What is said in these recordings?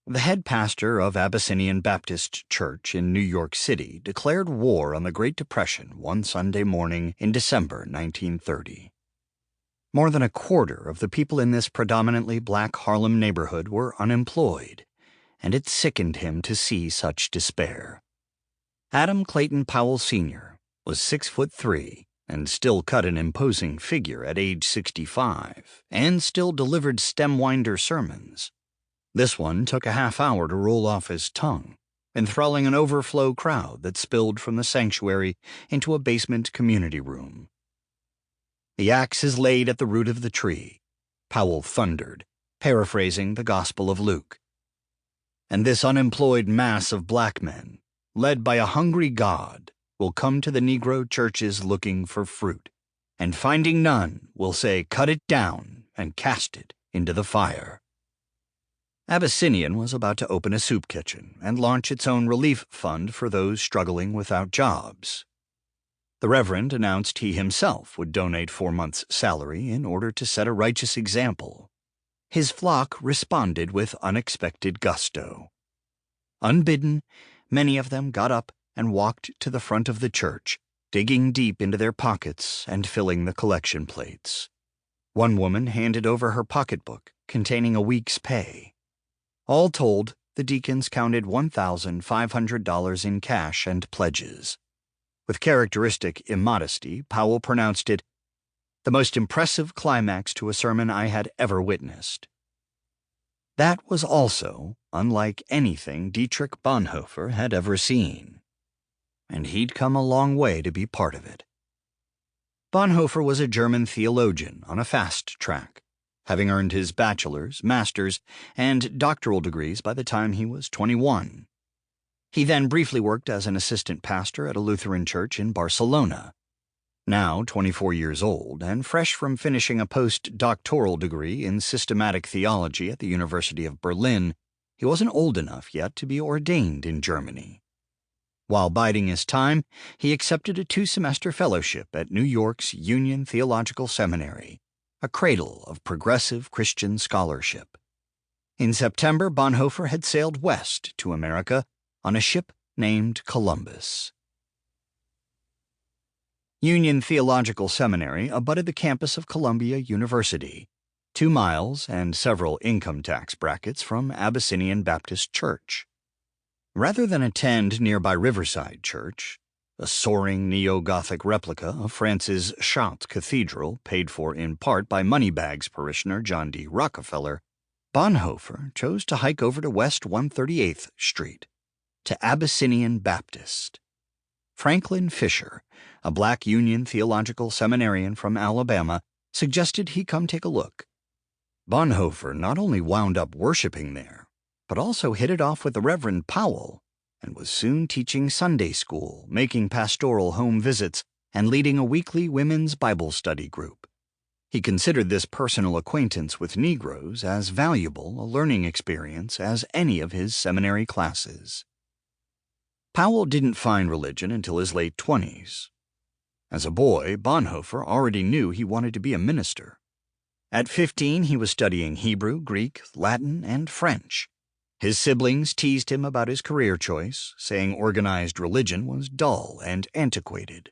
The head pastor of Abyssinian Baptist Church in New York City declared war on the Great Depression one Sunday morning in December 1930. More than a quarter of the people in this predominantly black Harlem neighborhood were unemployed, and it sickened him to see such despair. Adam Clayton Powell Sr. was 6'3" and still cut an imposing figure at age 65, and still delivered stem-winder sermons. This one took a half hour to roll off his tongue, enthralling an overflow crowd that spilled from the sanctuary into a basement community room. "The axe is laid at the root of the tree," Powell thundered, paraphrasing the Gospel of Luke. "And this unemployed mass of black men, led by a hungry God, will come to the Negro churches looking for fruit, and finding none will say, 'Cut it down and cast it into the fire.'" Abyssinian was about to open a soup kitchen and launch its own relief fund for those struggling without jobs. The Reverend announced he himself would donate 4 months' salary in order to set a righteous example. His flock responded with unexpected gusto. Unbidden, many of them got up and walked to the front of the church, digging deep into their pockets and filling the collection plates. One woman handed over her pocketbook containing a week's pay. All told, the deacons counted $1,500 in cash and pledges. With characteristic immodesty, Powell pronounced it the most impressive climax to a sermon I had ever witnessed. That was also unlike anything Dietrich Bonhoeffer had ever seen, and he'd come a long way to be part of it. Bonhoeffer was a German theologian on a fast track, having earned his bachelor's, master's, and doctoral degrees by the time he was 21. He then briefly worked as an assistant pastor at a Lutheran church in Barcelona. Now 24 years old and fresh from finishing a post-doctoral degree in systematic theology at the University of Berlin, he wasn't old enough yet to be ordained in Germany. While biding his time, he accepted a 2-semester fellowship at New York's Union Theological Seminary, a cradle of progressive Christian scholarship. In September, Bonhoeffer had sailed west to America on a ship named Columbus. Union Theological Seminary abutted the campus of Columbia University, 2 miles and several income tax brackets from Abyssinian Baptist Church. Rather than attend nearby Riverside Church, a soaring neo-Gothic replica of France's Chartres Cathedral paid for in part by Moneybags parishioner John D. Rockefeller, Bonhoeffer chose to hike over to West 138th Street, to Abyssinian Baptist. Franklin Fisher, a black Union theological seminarian from Alabama, suggested he come take a look. Bonhoeffer not only wound up worshiping there, but also hit it off with the Reverend Powell, and was soon teaching Sunday school, making pastoral home visits, and leading a weekly women's Bible study group. He considered this personal acquaintance with Negroes as valuable a learning experience as any of his seminary classes. Powell didn't find religion until his late 20s. As a boy, Bonhoeffer already knew he wanted to be a minister. At 15, he was studying Hebrew, Greek, Latin, and French. His siblings teased him about his career choice, saying organized religion was dull and antiquated.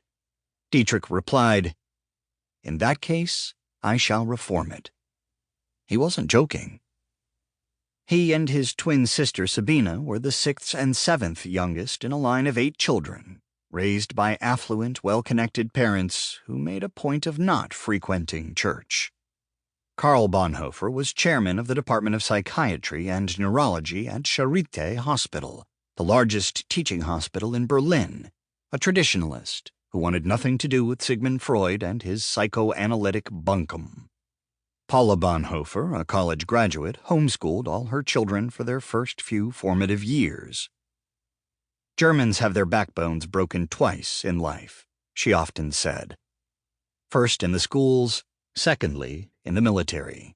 Dietrich replied, "In that case, I shall reform it." He wasn't joking. He and his twin sister Sabina were the 6th and 7th youngest in a line of 8 children, raised by affluent, well-connected parents who made a point of not frequenting church. Karl Bonhoeffer was chairman of the Department of Psychiatry and Neurology at Charité Hospital, the largest teaching hospital in Berlin, a traditionalist who wanted nothing to do with Sigmund Freud and his psychoanalytic bunkum. Paula Bonhoeffer, a college graduate, homeschooled all her children for their first few formative years. "Germans have their backbones broken twice in life," she often said. First in the schools, secondly in the military.